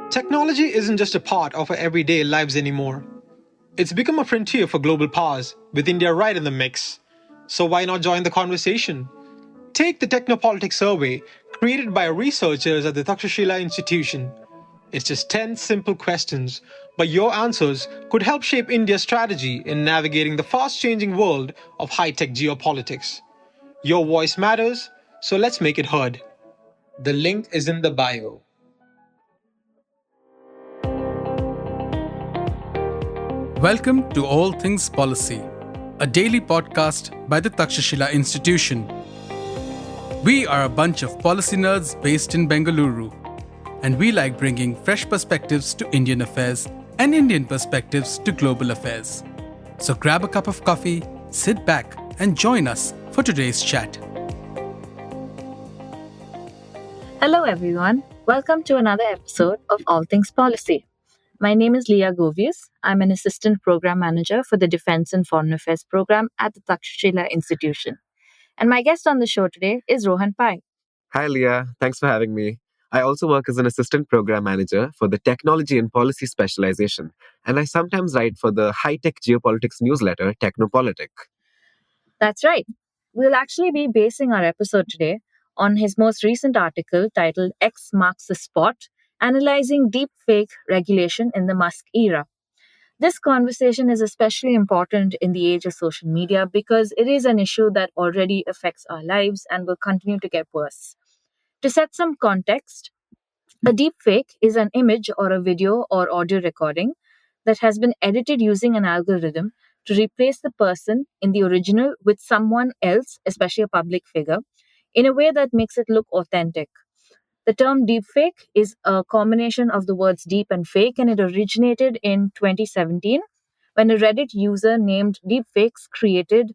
Technology isn't just a part of our everyday lives anymore. It's become a frontier for global powers, with India right in the mix. So why not join the conversation? Take the Technopolitik Survey, created by researchers at the Takshashila Institution. It's just 10 simple questions, but your answers could help shape India's strategy in navigating the fast changing world of high tech geopolitics. Your voice matters, so let's make it heard. The link is in the bio. Welcome to All Things Policy, a daily podcast by the Takshashila Institution. We are a bunch of policy nerds based in Bengaluru, and we like bringing fresh perspectives to Indian affairs and Indian perspectives to global affairs. So grab a cup of coffee, sit back, and join us for today's chat. Hello, everyone. Welcome to another episode of All Things Policy. My name is Leah Govias. I'm an assistant program manager for the Defense and Foreign Affairs program at the Takshashila Institution. And my guest on the show today is Rohan Pai. Hi, Leah. Thanks for having me. I also work as an assistant program manager for the Technology and Policy specialization, and I sometimes write for the high-tech geopolitics newsletter, Technopolitik. That's right. We'll actually be basing our episode today on his most recent article titled X Marks the Spot, Analyzing Deepfake Regulation in the Musk Era. This conversation is especially important in the age of social media because it is an issue that already affects our lives and will continue to get worse. To set some context, a deepfake is an image or a video or audio recording that has been edited using an algorithm to replace the person in the original with someone else, especially a public figure, in a way that makes it look authentic. The term deepfake is a combination of the words deep and fake, and it originated in 2017 when a Reddit user named Deepfakes created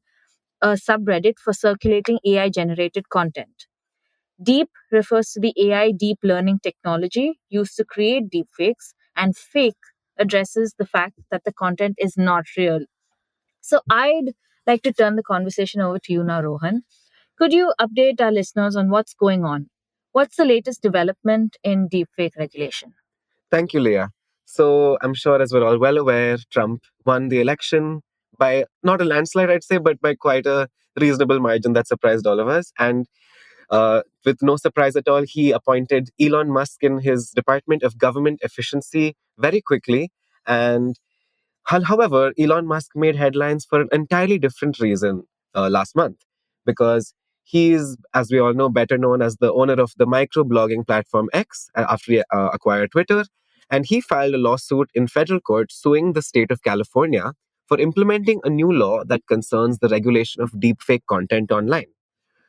a subreddit for circulating AI-generated content. Deep refers to the AI deep learning technology used to create deepfakes, and fake addresses the fact that the content is not real. So I'd like to turn the conversation over to you now, Rohan. Could you update our listeners on what's going on? What's the latest development in deepfake regulation? Thank you, Leah. So I'm sure, as we're all well aware, Trump won the election by not a landslide, I'd say, but by quite a reasonable margin that surprised all of us. And with no surprise at all, he appointed Elon Musk in his Department of Government Efficiency very quickly. And however, Elon Musk made headlines for an entirely different reason last month, because he is, as we all know, better known as the owner of the microblogging platform X after he acquired Twitter. And he filed a lawsuit in federal court suing the state of California for implementing a new law that concerns the regulation of deepfake content online.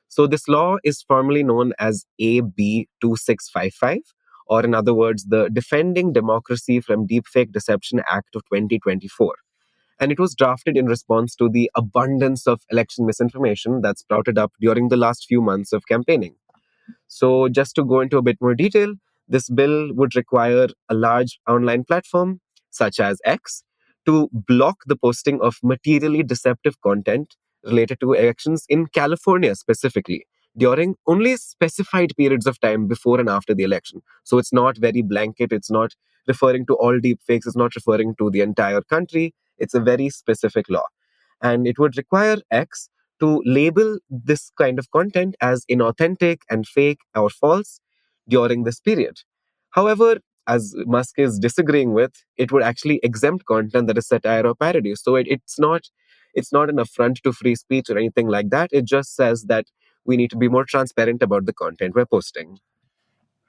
So this law is formally known as AB 2655, or in other words, the Defending Democracy from Deepfake Deception Act of 2024. And it was drafted in response to the abundance of election misinformation that sprouted up during the last few months of campaigning. So just to go into a bit more detail, this bill would require a large online platform, such as X, to block the posting of materially deceptive content related to elections in California specifically during only specified periods of time before and after the election. So it's not very blanket. It's not referring to all deepfakes. It's not referring to the entire country. It's a very specific law. And it would require X to label this kind of content as inauthentic and fake or false during this period. However, as Musk is disagreeing with, it would actually exempt content that is satire or parody. So it's not an affront to free speech or anything like that. It just says that we need to be more transparent about the content we're posting.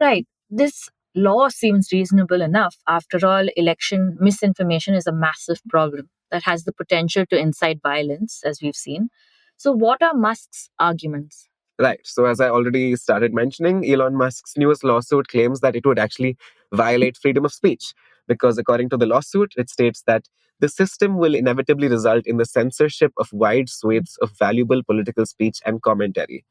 Right. This law seems reasonable enough. After all, election misinformation is a massive problem that has the potential to incite violence, as we've seen. So, what are Musk's arguments? Right. So as I already started mentioning, Elon Musk's newest lawsuit claims that it would actually violate freedom of speech, because according to the lawsuit, it states that the system will inevitably result in the censorship of wide swathes of valuable political speech and commentary.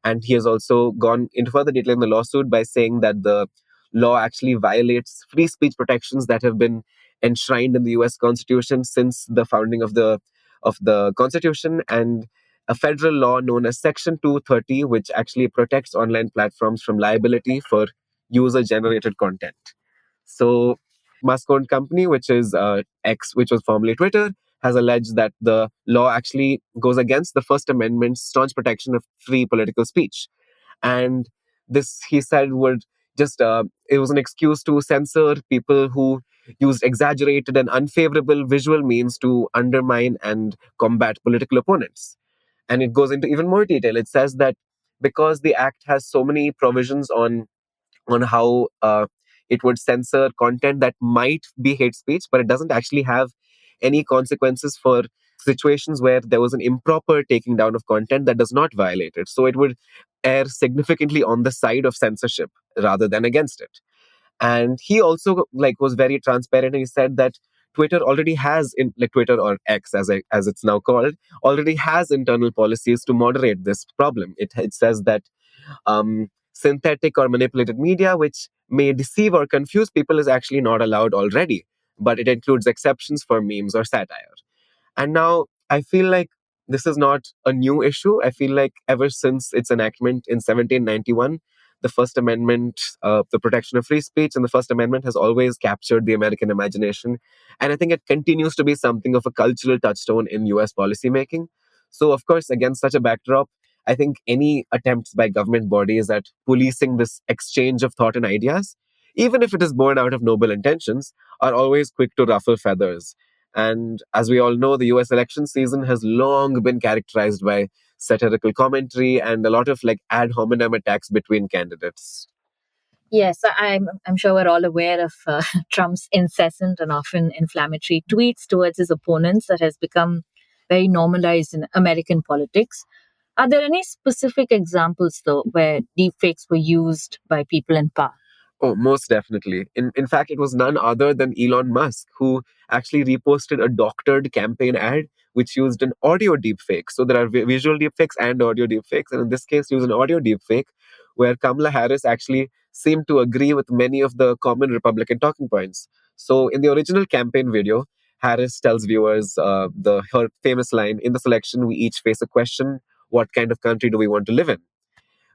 And he has also gone into further detail in the lawsuit by saying that the law actually violates free speech protections that have been enshrined in the US Constitution since the founding of the Constitution, and a federal law known as Section 230, which actually protects online platforms from liability for user-generated content. So, Musk-owned company, which is X, which was formerly Twitter, has alleged that the law actually goes against the First Amendment's staunch protection of free political speech. And this, he said, would just, it was an excuse to censor people who used exaggerated and unfavorable visual means to undermine and combat political opponents. And it goes into even more detail. It says that because the act has so many provisions on how it would censor content that might be hate speech, but it doesn't actually have any consequences for situations where there was an improper taking down of content that does not violate it. So it would err significantly on the side of censorship rather than against it. And he also was very transparent, and he said that Twitter already has in Twitter, or X as it's now called, already has internal policies to moderate this problem. It says that synthetic or manipulated media, which may deceive or confuse people, is actually not allowed already, but it includes exceptions for memes or satire. And now I feel like this is not a new issue. I feel like ever since its enactment in 1791, the First Amendment, the protection of free speech, and the First Amendment has always captured the American imagination. And I think it continues to be something of a cultural touchstone in US policymaking. So, of course, against such a backdrop, I think any attempts by government bodies at policing this exchange of thought and ideas, even if it is born out of noble intentions, are always quick to ruffle feathers. And as we all know, the US election season has long been characterized by satirical commentary and a lot of ad hominem attacks between candidates. Yes, I'm sure we're all aware of Trump's incessant and often inflammatory tweets towards his opponents that has become very normalized in American politics. Are there any specific examples, though, where deepfakes were used by people in power? Oh, most definitely. In fact, it was none other than Elon Musk who actually reposted a doctored campaign ad which used an audio deepfake. So there are visual deepfakes and audio deepfakes, and in this case, used an audio deepfake where Kamala Harris actually seemed to agree with many of the common Republican talking points. So in the original campaign video, Harris tells viewers her famous line, "In this election, we each face a question: what kind of country do we want to live in?"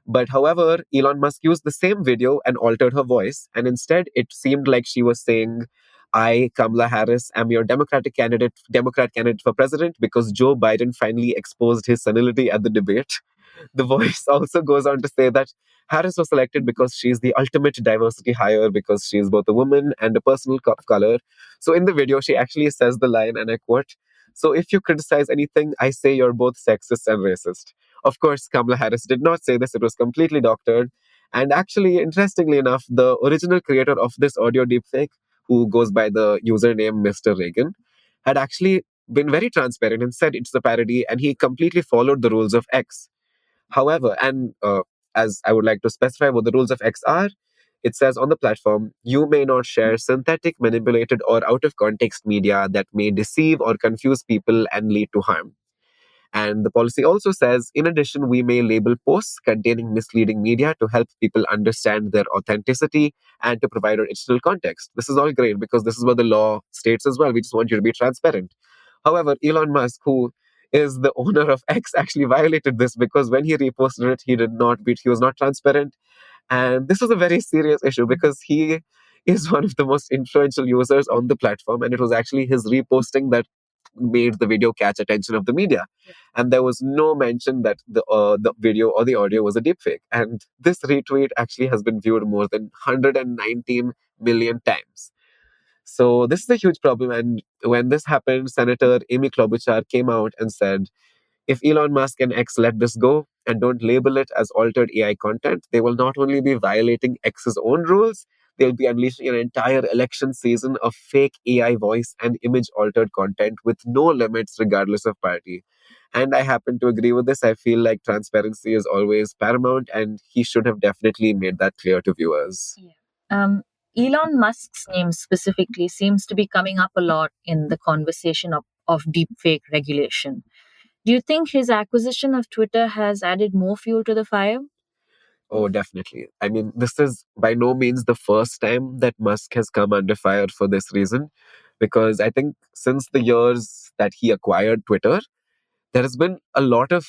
But however, Elon Musk used the same video and altered her voice. And instead, it seemed like she was saying, "I, Kamala Harris, am your Democrat candidate for president because Joe Biden finally exposed his senility at the debate." The voice also goes on to say that Harris was selected because she's the ultimate diversity hire because she's both a woman and a person of color. So in the video, she actually says the line, and I quote, "So if you criticize anything, I say you're both sexist and racist." Of course, Kamala Harris did not say this. It was completely doctored. And actually, interestingly enough, the original creator of this audio deepfake, who goes by the username Mr. Reagan, had actually been very transparent and said it's a parody, and he completely followed the rules of X. However, and as I would like to specify what the rules of X are, it says on the platform, you may not share synthetic, manipulated, or out of context media that may deceive or confuse people and lead to harm. And the policy also says, in addition, we may label posts containing misleading media to help people understand their authenticity and to provide additional context. This is all great because this is what the law states as well. We just want you to be transparent. However, Elon Musk, who is the owner of X, actually violated this because when he reposted it, he was not transparent. And this was a very serious issue because he is one of the most influential users on the platform. And it was actually his reposting that made the video catch attention of the media. And there was no mention that the video or the audio was a deepfake. And this retweet actually has been viewed more than 119 million times. So this is a huge problem. And when this happened, Senator Amy Klobuchar came out and said, if Elon Musk and X let this go and don't label it as altered AI content, they will not only be violating X's own rules, they'll be unleashing an entire election season of fake AI voice and image altered content with no limits, regardless of party. And I happen to agree with this. I feel like transparency is always paramount, and he should have definitely made that clear to viewers. Yeah. Elon Musk's name specifically seems to be coming up a lot in the conversation of deepfake regulation. Do you think his acquisition of Twitter has added more fuel to the fire? Oh, definitely. I mean, this is by no means the first time that Musk has come under fire for this reason, because I think since the years that he acquired Twitter, there has been a lot of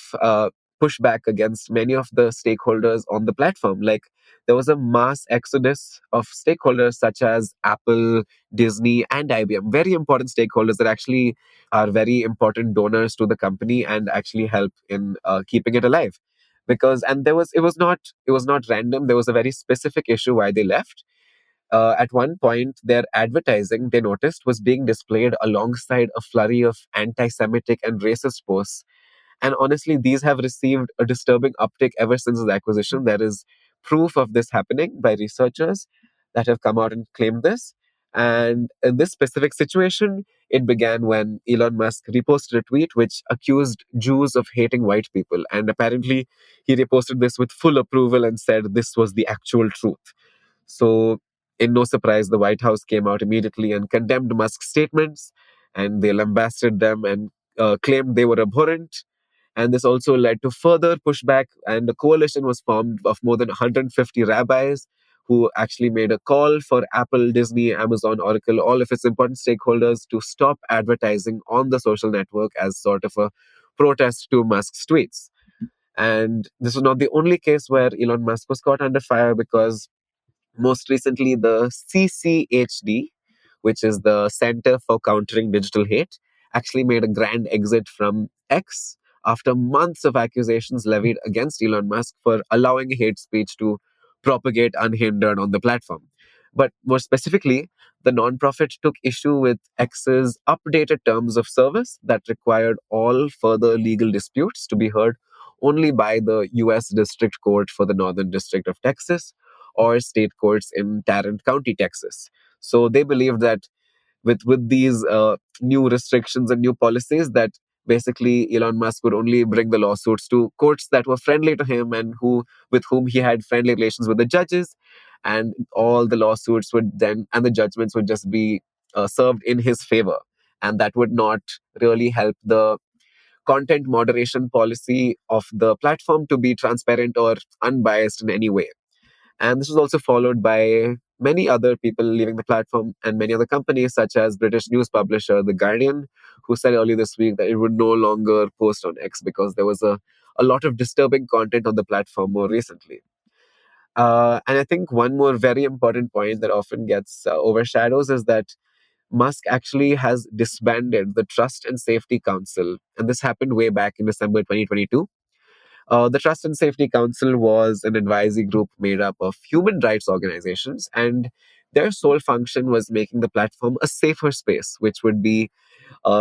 push back against many of the stakeholders on the platform. Like there was a mass exodus of stakeholders such as Apple, Disney, and IBM, very important stakeholders that actually are very important donors to the company and actually help in keeping it alive. Because and there was it was not random. There was a very specific issue why they left. At one point, their advertising, they noticed, was being displayed alongside a flurry of anti Semitic and racist posts. And honestly, these have received a disturbing uptick ever since the acquisition. There is proof of this happening by researchers that have come out and claimed this. And in this specific situation, it began when Elon Musk reposted a tweet which accused Jews of hating white people. And apparently, he reposted this with full approval and said this was the actual truth. So, in no surprise, the White House came out immediately and condemned Musk's statements, and they lambasted them and claimed they were abhorrent. And this also led to further pushback, and a coalition was formed of more than 150 rabbis who actually made a call for Apple, Disney, Amazon, Oracle, all of its important stakeholders to stop advertising on the social network as sort of a protest to Musk's tweets. And this was not the only case where Elon Musk was caught under fire, because most recently, the CCHD, which is the Center for Countering Digital Hate, actually made a grand exit from X after months of accusations levied against Elon Musk for allowing hate speech to propagate unhindered on the platform. But more specifically, the nonprofit took issue with X's updated terms of service that required all further legal disputes to be heard only by the US District Court for the Northern District of Texas or state courts in Tarrant County, Texas. So they believe that with these new restrictions and new policies, that basically Elon Musk would only bring the lawsuits to courts that were friendly to him and who with whom he had friendly relations with the judges, and all the lawsuits would then and the judgments would just be served in his favor, and that would not really help the content moderation policy of the platform to be transparent or unbiased in any way. And this was also followed by many other people leaving the platform and many other companies, such as British news publisher The Guardian, who said earlier this week that it would no longer post on X because there was a lot of disturbing content on the platform more recently. And I think one more very important point that often gets overshadows is that Musk actually has disbanded the Trust and Safety Council. And this happened way back in December 2022. The Trust and Safety Council was an advisory group made up of human rights organizations, and their sole function was making the platform a safer space, which would be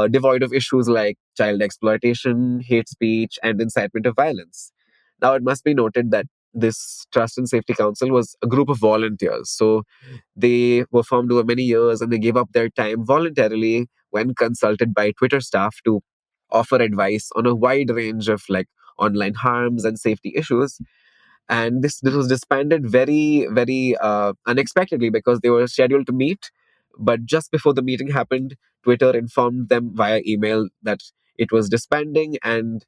devoid of issues like child exploitation, hate speech, and incitement of violence. Now, it must be noted that this Trust and Safety Council was a group of volunteers. So they were formed over many years and they gave up their time voluntarily when consulted by Twitter staff to offer advice on a wide range of like online harms and safety issues. And this was disbanded very unexpectedly because they were scheduled to meet, but just before the meeting happened, Twitter informed them via email that it was disbanding, and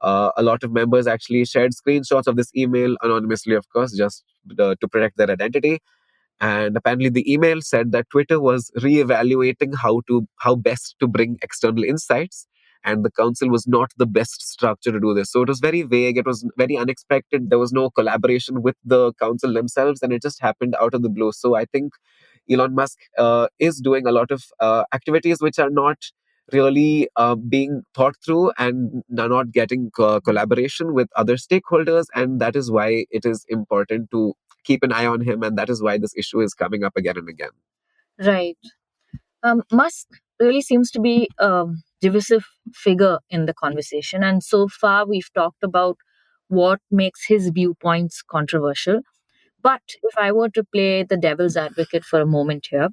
a lot of members actually shared screenshots of this email anonymously, of course, just to protect their identity. And apparently the email said that Twitter was reevaluating how best to bring external insights, and the council was not the best structure to do this. So it was very vague, it was very unexpected, there was no collaboration with the council themselves, and it just happened out of the blue. So I think Elon Musk is doing a lot of activities which are not really being thought through and are not getting collaboration with other stakeholders, and that is why it is important to keep an eye on him, and that is why this issue is coming up again and again. Right. Musk really seems to be a divisive figure in the conversation. And so far, we've talked about what makes his viewpoints controversial. But if I were to play the devil's advocate for a moment here,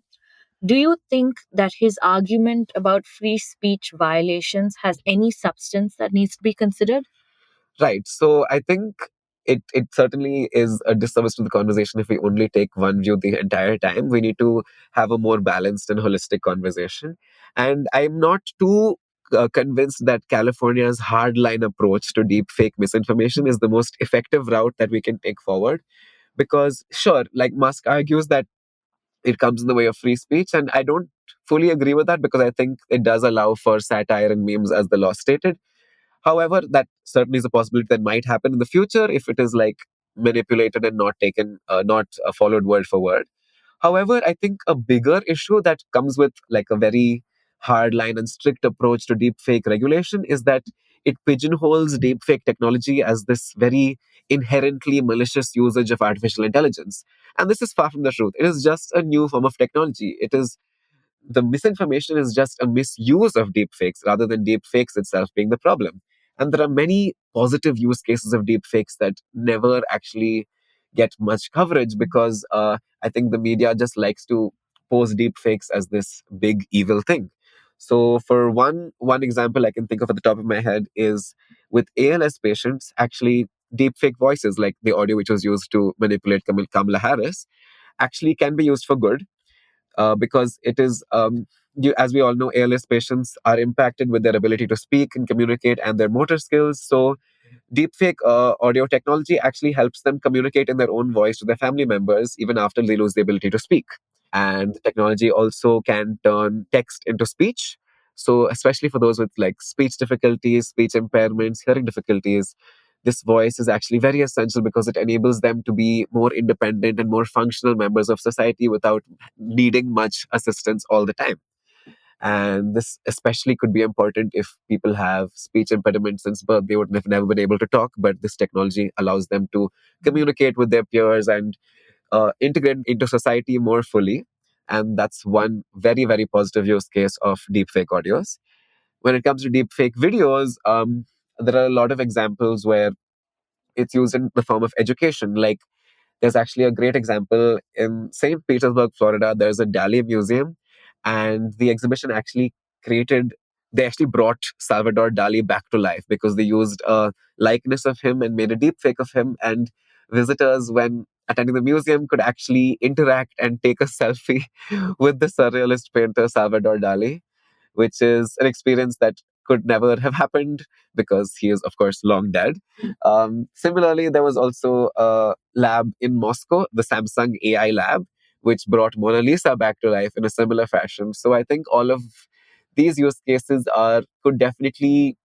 do you think that his argument about free speech violations has any substance that needs to be considered? Right. So I think it certainly is a disservice to the conversation if we only take one view the entire time. We need to have a more balanced and holistic conversation. And I'm not too convinced that California's hardline approach to deepfake misinformation is the most effective route that we can take forward. Because, sure, like Musk argues that it comes in the way of free speech. And I don't fully agree with that because I think it does allow for satire and memes as the law stated. However, that certainly is a possibility that might happen in the future if it is like manipulated and not taken, not followed word for word. However, I think a bigger issue that comes with like a very hard line and strict approach to deepfake regulation is that it pigeonholes deepfake technology as this very inherently malicious usage of artificial intelligence. And this is far from the truth. It is just a new form of technology. It is the misinformation is just a misuse of deepfakes rather than deepfakes itself being the problem. And there are many positive use cases of deepfakes that never actually get much coverage because I think the media just likes to pose deepfakes as this big evil thing. So, for one example I can think of at the top of my head is with ALS patients, actually deepfake voices like the audio which was used to manipulate Kamala Harris actually can be used for good because it is, as we all know, ALS patients are impacted with their ability to speak and communicate and their motor skills. So, deepfake audio technology actually helps them communicate in their own voice to their family members even after they lose the ability to speak. And the technology also can turn text into speech. So, especially for those with like speech difficulties, speech impairments, hearing difficulties, this voice is actually very essential because it enables them to be more independent and more functional members of society without needing much assistance all the time. And this especially could be important if people have speech impediments since birth. They would have never been able to talk, but this technology allows them to communicate with their peers and integrate into society more fully. And that's one very, very positive use case of deepfake audios. When it comes to deepfake videos, there are a lot of examples where it's used in the form of education. Like there's actually a great example in St. Petersburg, Florida. There's a Dali museum, and the exhibition actually created, they actually brought Salvador Dali back to life because they used a likeness of him and made a deep fake of him. And visitors, when attending the museum, could actually interact and take a selfie with the surrealist painter Salvador Dali, which is an experience that could never have happened because he is, of course, long dead. Similarly, there was also a lab in Moscow, the Samsung AI lab, which brought Mona Lisa back to life in a similar fashion. So I think all of these use cases are could definitely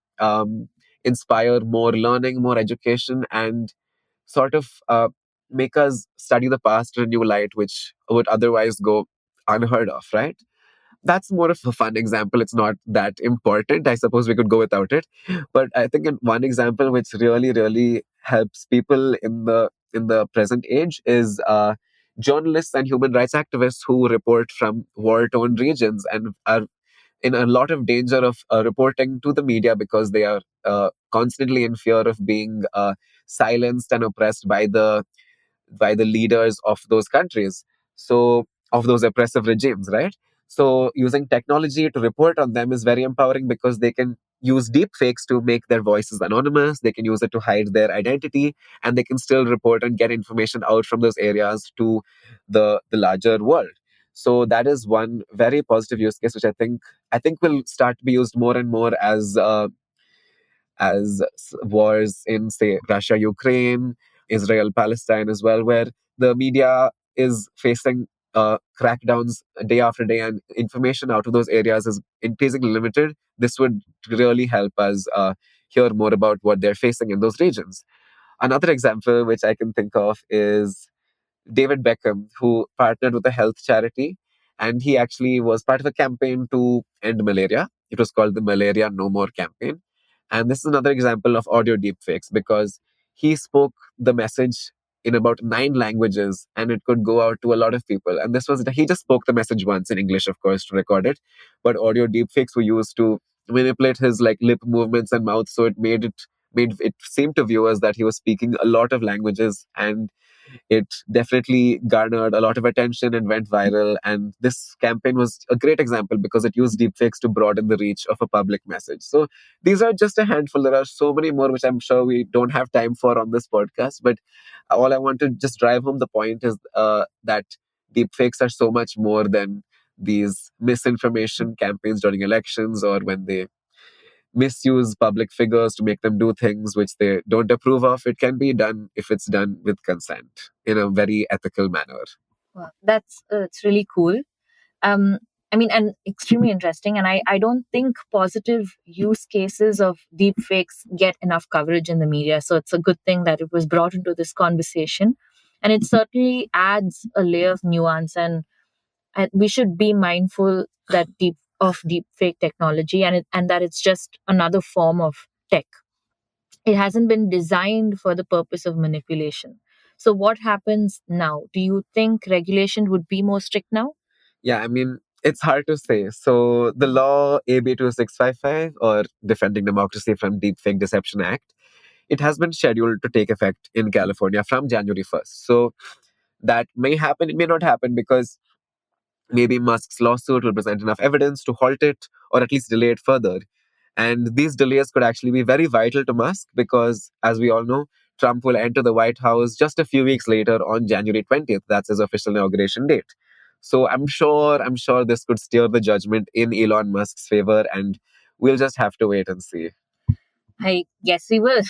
inspire more learning, more education, and sort of make us study the past in a new light, which would otherwise go unheard of, right? That's more of a fun example. It's not that important. I suppose we could go without it. But I think in one example which really, really helps people in the present age is journalists and human rights activists who report from war-torn regions and are in a lot of danger of reporting to the media because they are constantly in fear of being silenced and oppressed by the leaders of those countries. So, of those oppressive regimes, right? So, using technology to report on them is very empowering because they can use deep fakes to make their voices anonymous. They can use it to hide their identity, and they can still report and get information out from those areas to the larger world. So that is one very positive use case, which I think will start to be used more and more as wars in, say, Russia, Ukraine, Israel, Palestine as well, where the media is facing crackdowns day after day and information out of those areas is increasingly limited. This would really help us hear more about what they're facing in those regions. Another example which I can think of is David Beckham, who partnered with a health charity. And he actually was part of a campaign to end malaria. It was called the Malaria No More campaign. And this is another example of audio deepfakes because he spoke the message in about 9 languages and it could go out to a lot of people. And this was, he just spoke the message once in English, of course, to record it. But audio deepfakes were used to manipulate his like lip movements and mouth. So made it seem to viewers that he was speaking a lot of languages, and it definitely garnered a lot of attention and went viral. And this campaign was a great example because it used deepfakes to broaden the reach of a public message. So these are just a handful. There are so many more, which I'm sure we don't have time for on this podcast. But all I want to just drive home the point is that deepfakes are so much more than these misinformation campaigns during elections or when they misuse public figures to make them do things which they don't approve of. It can be done if it's done with consent in a very ethical manner. Wow, that's it's really cool. Um, and extremely interesting. And I don't think positive use cases of deepfakes get enough coverage in the media. So it's a good thing that it was brought into this conversation. And it certainly adds a layer of nuance. And we should be mindful that deepfake technology, and that it's just another form of tech. It hasn't been designed for the purpose of manipulation. So what happens now? Do you think regulation would be more strict now? Yeah, it's hard to say. So the law AB 2655, or Defending Democracy from Deepfake Deception Act, it has been scheduled to take effect in California from January 1st. So that may happen, it may not happen, because maybe Musk's lawsuit will present enough evidence to halt it or at least delay it further. And these delays could actually be very vital to Musk because, as we all know, Trump will enter the White House just a few weeks later on January 20th. That's his official inauguration date. So I'm sure this could steer the judgment in Elon Musk's favor, and we'll just have to wait and see. I guess we will.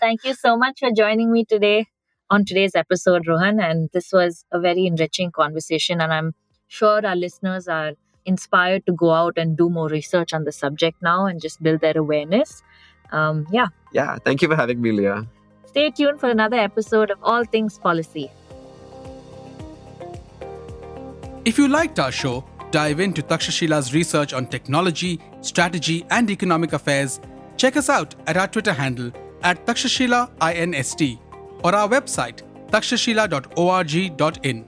Thank you so much for joining me today on today's episode, Rohan. And this was a very enriching conversation. And I'm sure our listeners are inspired to go out and do more research on the subject now and just build their awareness. Yeah, thank you for having me, Leah. Stay tuned for another episode of All Things Policy. If you liked our show, dive into Takshashila's research on technology, strategy, and economic affairs. Check us out at our Twitter handle @Takshashila INST or our website takshashila.org.in.